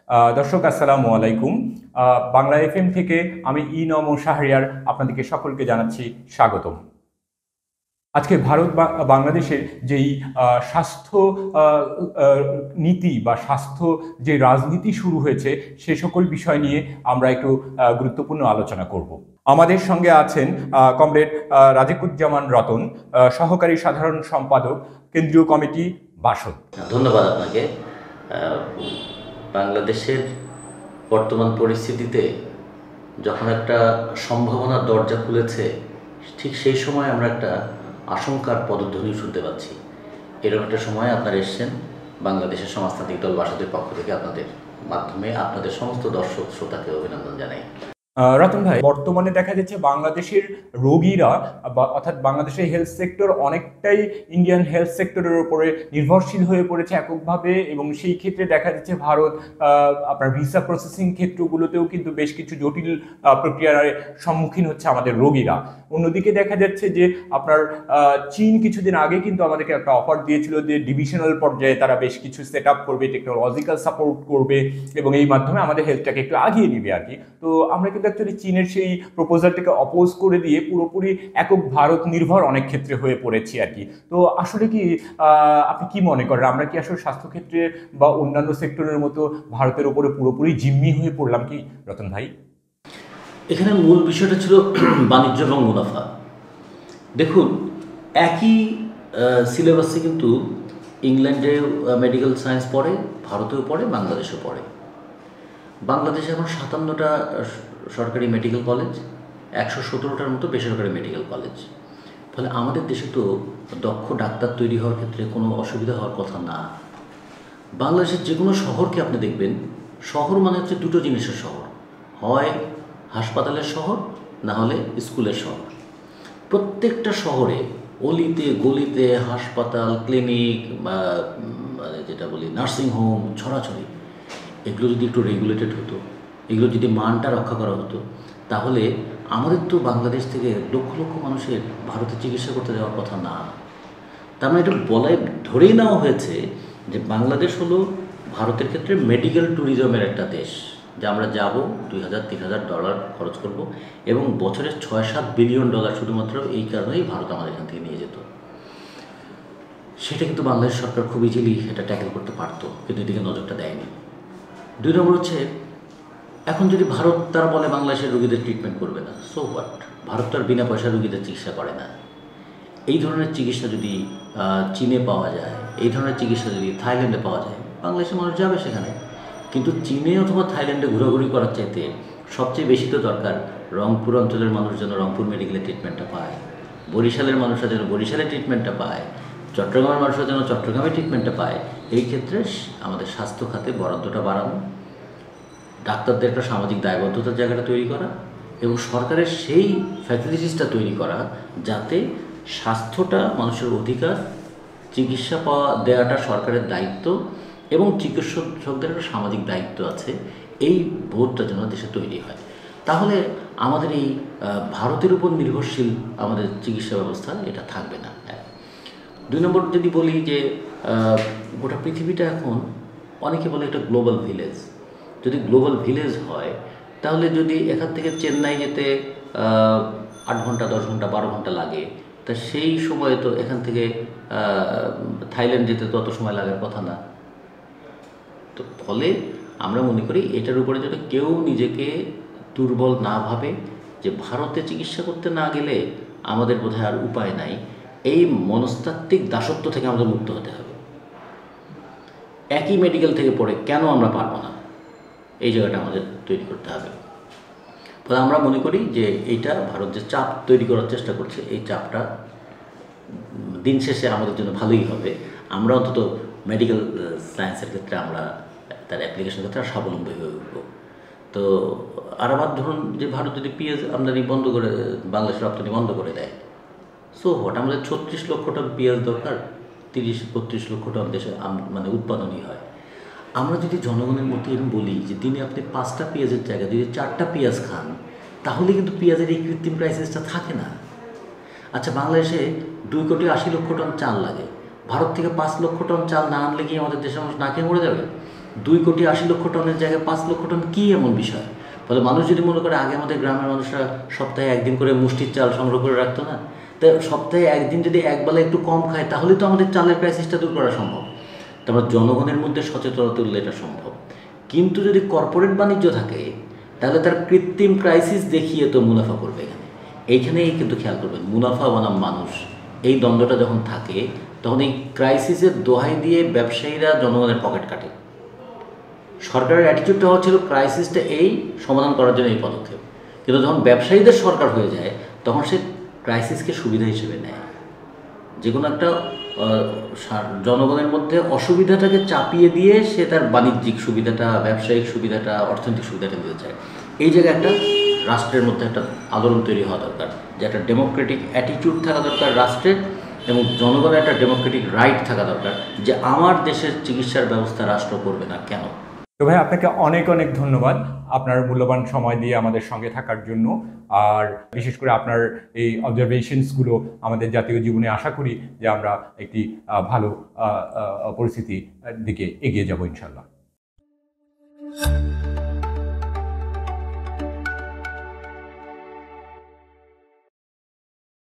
দর্শক আসসালামু আলাইকুম। বাংলা এফএম থেকে আমি ইনম ও শাহরিয়ার আপনাদেরকে সকলকে জানাচ্ছি স্বাগতম। আজকে ভারত বা বাংলাদেশের যেই স্বাস্থ্য আহ, আহ, নীতি বা স্বাস্থ্য যে রাজনীতি শুরু হয়েছে সে সকল বিষয় নিয়ে আমরা একটু গুরুত্বপূর্ণ আলোচনা করব। আমাদের সঙ্গে আছেন কমরেড রাজিকুজ্জামান রতন, সহকারী সাধারণ সম্পাদক, কেন্দ্রীয় কমিটি, বাসদ। ধন্যবাদ আপনাকে। বাংলাদেশের বর্তমান পরিস্থিতিতে যখন একটা সম্ভাবনার দরজা খুলেছে, ঠিক সেই সময় আমরা একটা আশঙ্কার পদধ্বনি শুনতে পাচ্ছি। এরকম একটা সময় আপনারা এসছেন। বাংলাদেশের সমাজতান্ত্রিক দল বাসদের পক্ষ থেকে আপনাদের মাধ্যমে আপনাদের সমস্ত দর্শক শ্রোতাকে অভিনন্দন জানাই। রতন ভাই, বর্তমানে দেখা যাচ্ছে বাংলাদেশের রোগীরা অর্থাৎ বাংলাদেশের হেলথ সেক্টর অনেকটাই ইন্ডিয়ান হেলথ সেক্টরের উপরে নির্ভরশীল হয়ে পড়েছে এককভাবে, এবং সেই ক্ষেত্রে দেখা যাচ্ছে ভারত আপনার ভিসা প্রসেসিং ক্ষেত্রগুলোতেও কিন্তু বেশ কিছু জটিল প্রক্রিয়ার সম্মুখীন হচ্ছে আমাদের রোগীরা। অন্যদিকে দেখা যাচ্ছে যে আপনার চীন কিছুদিন আগে কিন্তু আমাদেরকে একটা অফার দিয়েছিল যে ডিভিশনাল পর্যায়ে তারা বেশ কিছু সেট আপ করবে, টেকনোলজিক্যাল সাপোর্ট করবে এবং এই মাধ্যমে আমাদের হেলথটাকে একটু আগিয়ে নিবে আর কি। তো আমরা কিন্তু অ্যাকচুয়ালি চীনের সেই প্রপোজালটাকে অপোজ করে দিয়ে পুরোপুরি একক ভারত নির্ভর অনেক ক্ষেত্রে হয়ে পড়েছি আর কি। তো আসলে কি আপনি কি মনে করেন, আমরা কি আসলে স্বাস্থ্যক্ষেত্রে বা অন্যান্য সেক্টরের মতো ভারতের উপরে পুরোপুরি জিম্মি হয়ে পড়লাম কি রতন ভাই? এখানে মূল বিষয়টা ছিল বাণিজ্য এবং মুনাফা। দেখুন, একই সিলেবাসে কিন্তু ইংল্যান্ডে মেডিকেল সায়েন্স পড়ে, ভারতেও পড়ে, বাংলাদেশেও পড়ে। বাংলাদেশে এখন 57টা সরকারি মেডিকেল কলেজ, 117টার মতো বেসরকারি মেডিকেল কলেজ। ফলে আমাদের দেশে তো দক্ষ ডাক্তার তৈরি হওয়ার ক্ষেত্রে কোনো অসুবিধা হওয়ার কথা না। বাংলাদেশের যে কোনো শহরকে আপনি দেখবেন, শহর মানে হচ্ছে দুটো জিনিসের শহর, হয় হাসপাতালের শহর, না হলে স্কুলের শহর। প্রত্যেকটা শহরে অলিতে গলিতে হাসপাতাল, ক্লিনিক, যেটা বলি নার্সিংহোম ছড়াছড়ি। এগুলো যদি একটু রেগুলেটেড হতো, এগুলো যদি মানটা রক্ষা করা হতো, তাহলে আমাদের তো বাংলাদেশ থেকে লক্ষ লক্ষ মানুষের ভারতে চিকিৎসা করতে যাওয়ার কথা না। তার মানে এটা বলাই ধরেই নেওয়া হয়েছে যে বাংলাদেশ হলো ভারতের ক্ষেত্রে মেডিকেল ট্যুরিজমের একটা দেশ, যে আমরা যাব, $2000-3000 খরচ করব এবং বছরে $6-7 বিলিয়ন শুধুমাত্র এই কারণেই ভারত আমাদের এখান থেকে নিয়ে যেত। সেটা কিন্তু বাংলাদেশ সরকার খুব ইজিলি এটা ট্যাকেল করতে পারতো, কিন্তু এদিকে নজরটা দেয়নি। 2 নম্বর হচ্ছে, এখন যদি ভারত তারা বলে বাংলাদেশের রোগীদের ট্রিটমেন্ট করবে না, সো হোয়াট? ভারত তো আর বিনা পয়সা রোগীদের চিকিৎসা করে না। এই ধরনের চিকিৎসা যদি চীনে পাওয়া যায়, এই ধরনের চিকিৎসা যদি থাইল্যান্ডে পাওয়া যায়, বাংলাদেশের মানুষ যাবে সেখানে। কিন্তু চীনে অথবা থাইল্যান্ডে ঘোরাঘুরি করার চাইতে সবচেয়ে বেশি তো দরকার রংপুর অঞ্চলের মানুষ যেন রংপুর মেডিকেলের ট্রিটমেন্টটা পায়, বরিশালের মানুষরা যেন বরিশালের ট্রিটমেন্টটা পায়, চট্টগ্রামের মানুষরা যেন চট্টগ্রামের ট্রিটমেন্টটা পায়। এই ক্ষেত্রে আমাদের স্বাস্থ্য খাতে বরাদ্দটা বাড়ানো, ডাক্তারদের একটা সামাজিক দায়বদ্ধতার জায়গাটা তৈরি করা এবং সরকারের সেই ফ্যাসিলিটিসটা তৈরি করা যাতে স্বাস্থ্যটা মানুষের অধিকার, চিকিৎসা পাওয়া দেওয়াটা সরকারের দায়িত্ব এবং চিকিৎসকদের একটা সামাজিক দায়িত্ব আছে, এই বোধটা যেন দেশে তৈরি হয়। তাহলে আমাদের এই ভারতের উপর নির্ভরশীল আমাদের চিকিৎসা ব্যবস্থা এটা থাকবে না। 2 নম্বর যদি বলি যে গোটা পৃথিবীটা এখন অনেকে বলে একটা গ্লোবাল ভিলেজ। যদি গ্লোবাল ভিলেজ হয়, তাহলে যদি এখান থেকে চেন্নাই যেতে 8 ঘন্টা, 10 ঘন্টা, 12 ঘন্টা লাগে, তা সেই সময়ে তো এখান থেকে থাইল্যান্ড যেতে তো অত সময় লাগার কথা না। তো ফলে আমরা মনে করি এটার উপরে যাতে কেউ নিজেকে দুর্বল না ভাবে, যে ভারতে চিকিৎসা করতে না গেলে আমাদের বোধহয় আর উপায় নাই। এই মনস্তাত্ত্বিক দাসত্ব থেকে আমাদের মুক্ত হতে হবে। একই মেডিকেল থেকে পড়ে কেন আমরা পারবো না, এই জায়গাটা আমাদের তৈরি করতে হবে। ফলে আমরা মনে করি যে এইটা ভারত যে চাপ তৈরি করার চেষ্টা করছে, এই চাপটা দিন শেষে আমাদের জন্য ভালোই হবে। আমরা অন্তত মেডিকেল সায়েন্সের ক্ষেত্রে আমরা তার অ্যাপ্লিকেশন ক্ষেত্রে স্বাবলম্বী হয়ে উঠব। তো আর আবার ধরুন যে ভারত যদি পেঁয়াজ আমদানি বন্ধ করে, বাংলাদেশ রপ্তানি বন্ধ করে দেয়, সো হোয়াট? আমাদের 36 লক্ষ টন পেঁয়াজ দরকার, 30-32 লক্ষ টন দেশে মানে উৎপাদনই হয়। আমরা যদি জনগণের মধ্যে এরকম বলি যে দিনে আপনি 5টা পেঁয়াজের জায়গায় যদি 4টা পেঁয়াজ খান, তাহলে কিন্তু পেঁয়াজের এই কৃত্রিম ক্রাইসিসটা থাকে না। আচ্ছা, বাংলাদেশে 2,80,00,000 টন চাল লাগে, ভারত থেকে 5 লক্ষ টন চাল না আনলে কি আমাদের দেশের মানুষ না খেয়ে মরে যাবে? 2,80,00,000 টনের জায়গায় 5 লক্ষ টন কী এমন বিষয়? ফলে মানুষ যদি মনে করে আগে আমাদের গ্রামের মানুষরা সপ্তাহে একদিন করে মুষ্টির চাল সংগ্রহ করে রাখতো না, তো সপ্তাহে একদিন যদি একবেলা একটু কম খায় তাহলে তো আমাদের চালের ক্রাইসিসটা দূর করা সম্ভব। তারপর জনগণের মধ্যে সচেতনতা তুললে এটা সম্ভব। কিন্তু যদি কর্পোরেট বাণিজ্য থাকে তাহলে তার কৃত্রিম ক্রাইসিস দেখিয়ে তো মুনাফা করবে এইখানেই কিন্তু খেয়াল করবেন, মুনাফা বনাম মানুষ, এই দ্বন্দ্বটা যখন থাকে তখন এই ক্রাইসিসের দোহাই দিয়ে ব্যবসায়ীরা জনগণের পকেট কাটে। সরকারের অ্যাটিটিউডটা হচ্ছিল ক্রাইসিসটা এই সমাধান করার জন্য এই পদক্ষেপ, কিন্তু যখন ব্যবসায়ীদের সরকার হয়ে যায় তখন সে ক্রাইসিসকে সুবিধা হিসেবে নেয়। যে কোনো একটা জনগণের মধ্যে অসুবিধাটাকে চাপিয়ে দিয়ে সে তার বাণিজ্যিক সুবিধাটা, ব্যবসায়িক সুবিধাটা, অর্থনৈতিক সুবিধাটা নিতে চায়। এই জায়গায় একটা রাষ্ট্রের মধ্যে একটা আলোড়ন তৈরি হওয়া দরকার, যে একটা ডেমোক্রেটিক অ্যাটিটিউড থাকা দরকার রাষ্ট্রের, এবং জনগণের একটা ডেমোক্রেটিক রাইট থাকা দরকার যে আমার দেশের চিকিৎসার ব্যবস্থা রাষ্ট্র করবে না কেন। তো ভাই, আপনাকে অনেক অনেক ধন্যবাদ আপনার মূল্যবান সময় দিয়ে আমাদের সঙ্গে থাকার জন্য। আর বিশেষ করে আপনার এই অবজারভেশনসগুলো আমাদের জাতীয় জীবনে আশা করি যে আমরা একটি ভালো পরিস্থিতির দিকে এগিয়ে যাব ইনশাল্লাহ।